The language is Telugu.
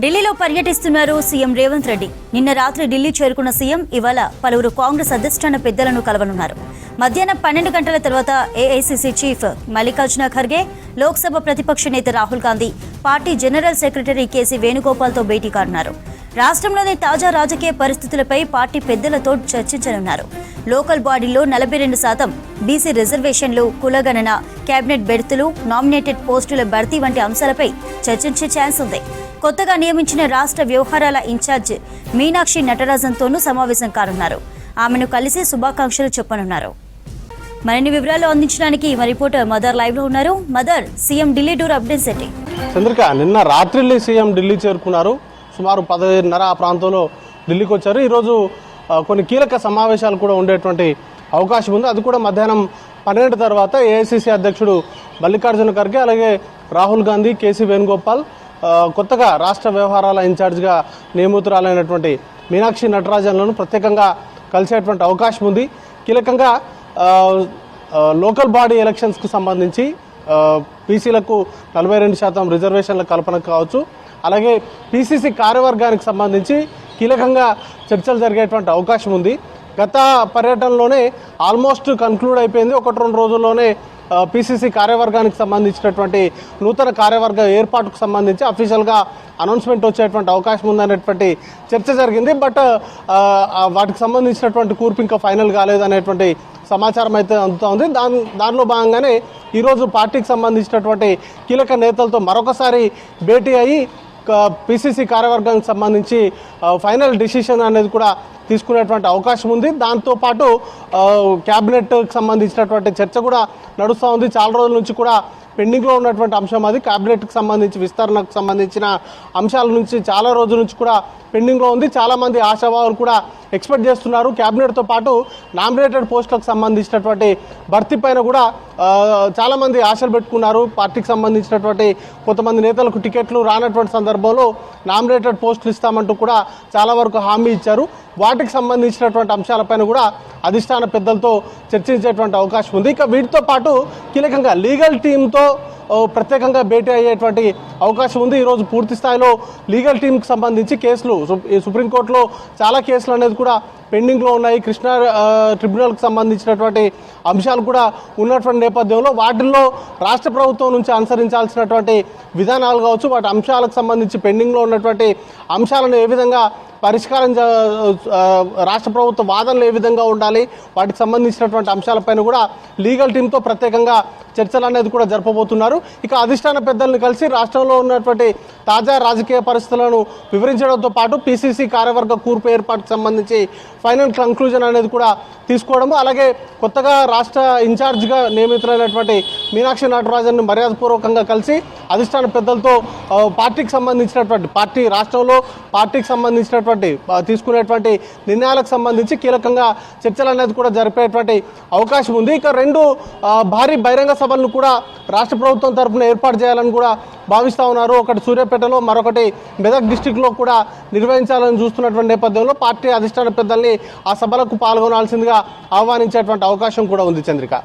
ఢిల్లీలో పర్యటిస్తున్నారు సీఎం రేవంత్ రెడ్డి. నిన్న రాత్రి ఢిల్లీ చేరుకున్న సీఎం ఇవాళ పలువురు కాంగ్రెస్ అధిష్టాన పెద్దలను కలవనున్నారు. మధ్యాహ్నం 12 గంటల తర్వాత ఏఐసీసీ చీఫ్ మల్లికార్జున ఖర్గే, లోక్సభ ప్రతిపక్ష నేత Rahul Gandhi, party general secretary KC వేణుగోపాల్తో భేటీ కానున్నారు. రాష్ట్రంలోని తాజా రాజకీయ పరిస్థితులపై పార్టీ పెద్దలతో చర్చించనున్నారు. లోకల్ బాడీల్లో 42% బీసీ రిజర్వేషన్లు, కులగణన, కేబినెట్ బెర్తులు, నామినేటెడ్ పోస్టుల భర్తీ వంటి అంశాలపై చర్చించే ఛాన్స్ ఉంది. కొత్తగా నియమించిన రాష్ట్ర వ్యవహారాల ఇన్ఛార్జ్ మీనాక్షి నటరాజన్తోనూ సమావేశం కానున్నారు. ఆమెను కలిసి శుభాకాంక్షలు చెప్పనున్నారు. మరిన్ని వివరాలు అందించడానికి మా రిపోర్టర్ మదర్ లైవ్ లో ఉన్నారు. Mother, CM Delhi tour updates ఏంటి? చంద్రిక, నిన్న రాత్రి సీఎం ఢిల్లీ చేరుకున్నారు. సుమారు 10:30 ఆ ప్రాంతంలో ఢిల్లీకి వచ్చారు. ఈరోజు కొన్ని కీలక సమావేశాలు కూడా ఉండేటువంటి అవకాశం ఉంది. అది కూడా మధ్యాహ్నం 12 తర్వాత ఏఐసీసీ అధ్యక్షుడు మల్లికార్జున ఖర్గే, అలాగే రాహుల్ గాంధీ, కేసీ వేణుగోపాల్, కొత్తగా రాష్ట్ర వ్యవహారాల ఇన్ఛార్జిగా నియమితురాలైనటువంటి మీనాక్షి నటరాజన్లను ప్రత్యేకంగా కలిసేటువంటి అవకాశం ఉంది. కీలకంగా లోకల్ బాడీ ఎలక్షన్స్కు సంబంధించి పీసీలకు 42% రిజర్వేషన్ల కల్పన కావచ్చు, అలాగే పీసీసీ కార్యవర్గానికి సంబంధించి కీలకంగా చర్చలు జరిగేటువంటి అవకాశం ఉంది. గత పర్యటనలోనే ఆల్మోస్ట్ కన్క్లూడ్ అయిపోయింది. 1-2 రోజుల్లోనే పీసీసీ కార్యవర్గానికి సంబంధించినటువంటి నూతన కార్యవర్గ ఏర్పాటుకు సంబంధించి అఫీషియల్గా అనౌన్స్మెంట్ వచ్చేటువంటి అవకాశం ఉందనేటువంటి చర్చ జరిగింది. బట్ వాటికి సంబంధించినటువంటి కూర్పు ఇంకా ఫైనల్ కాలేదనేటువంటి సమాచారం అయితే అందుతూ ఉంది. దానిలో భాగంగానే ఈరోజు పార్టీకి సంబంధించినటువంటి కీలక నేతలతో మరొకసారి భేటీ అయ్యి పీసీసీ కార్యవర్గానికి సంబంధించి ఫైనల్ డిసిషన్ అనేది కూడా తీసుకునేటువంటి అవకాశం ఉంది. దాంతోపాటు క్యాబినెట్కి సంబంధించినటువంటి చర్చ కూడా నడుస్తూ ఉంది. చాలా రోజుల నుంచి కూడా పెండింగ్లో ఉన్నటువంటి అంశం అది. క్యాబినెట్కి సంబంధించి విస్తరణకు సంబంధించిన అంశాల నుంచి చాలా రోజుల నుంచి కూడా పెండింగ్లో ఉంది. చాలామంది ఆశావాహులు కూడా ఎక్స్పెక్ట్ చేస్తున్నారు. క్యాబినెట్తో పాటు నామినేటెడ్ పోస్టులకు సంబంధించినటువంటి భర్తీ పైన కూడా చాలామంది ఆశలు పెట్టుకున్నారు. పార్టీకి సంబంధించినటువంటి కొంతమంది నేతలకు టికెట్లు రానటువంటి సందర్భంలో నామినేటెడ్ పోస్టులు ఇస్తామంటూ కూడా చాలా వరకు హామీ ఇచ్చారు. వాటికి సంబంధించినటువంటి అంశాలపైన కూడా అధిష్టాన పెద్దలతో చర్చించేటువంటి అవకాశం ఉంది. ఇక వీటితో పాటు కీలకంగా లీగల్ టీంతో ప్రత్యేకంగా భేటీ అయ్యేటువంటి అవకాశం ఉంది. ఈరోజు పూర్తి స్థాయిలో లీగల్ టీంకి సంబంధించి కేసులు సుప్రీంకోర్టులో చాలా కేసులు అనేది కూడా పెండింగ్లో ఉన్నాయి. కృష్ణా ట్రిబ్యునల్కి సంబంధించినటువంటి అంశాలు కూడా ఉన్నటువంటి నేపథ్యంలో వాటిల్లో రాష్ట్ర ప్రభుత్వం నుంచి అనుసరించాల్సినటువంటి విధానాలు కావచ్చు, వాటి అంశాలకు సంబంధించి పెండింగ్లో ఉన్నటువంటి అంశాలను ఏ విధంగా పరిష్కారం, రాష్ట్ర ప్రభుత్వ వాదనలు ఏ విధంగా ఉండాలి, వాటికి సంబంధించినటువంటి అంశాలపైన కూడా లీగల్ టీంతో ప్రత్యేకంగా చర్చలు అనేది కూడా జరపబోతున్నారు. ఇక అధిష్టాన పెద్దలను కలిసి రాష్ట్రంలో ఉన్నటువంటి తాజా రాజకీయ పరిస్థితులను వివరించడంతో పాటు పీసీసీ కార్యవర్గ కూర్పు ఏర్పాటుకు సంబంధించి ఫైనల్ కంక్లూజన్ అనేది కూడా తీసుకోవడము, అలాగే కొత్తగా రాష్ట్ర ఇన్ఛార్జిగా నియమితులైనటువంటి మీనాక్షి నటరాజన్ను మర్యాదపూర్వకంగా కలిసి అధిష్టాన పెద్దలతో పార్టీకి సంబంధించినటువంటి రాష్ట్రంలో పార్టీకి సంబంధించినటువంటి తీసుకునేటువంటి నిర్ణయాలకు సంబంధించి కీలకంగా చర్చలు అనేది కూడా జరిపేటువంటి అవకాశం ఉంది. ఇక 2 భారీ బహిరంగ సభలను కూడా రాష్ట్ర ప్రభుత్వం తరఫున ఏర్పాటు చేయాలని కూడా భావిస్తూ ఉన్నారు. ఒకటి సూర్యాపేటలో, మరొకటి మెదక్ డిస్టిక్లో కూడా నిర్వహించాలని చూస్తున్నటువంటి నేపథ్యంలో పార్టీ అధిష్టాన పెద్దల్ని ఆ సభలకు పాల్గొనాల్సిందిగా ఆహ్వానించేటువంటి అవకాశం కూడా ఉంది. చంద్రిక.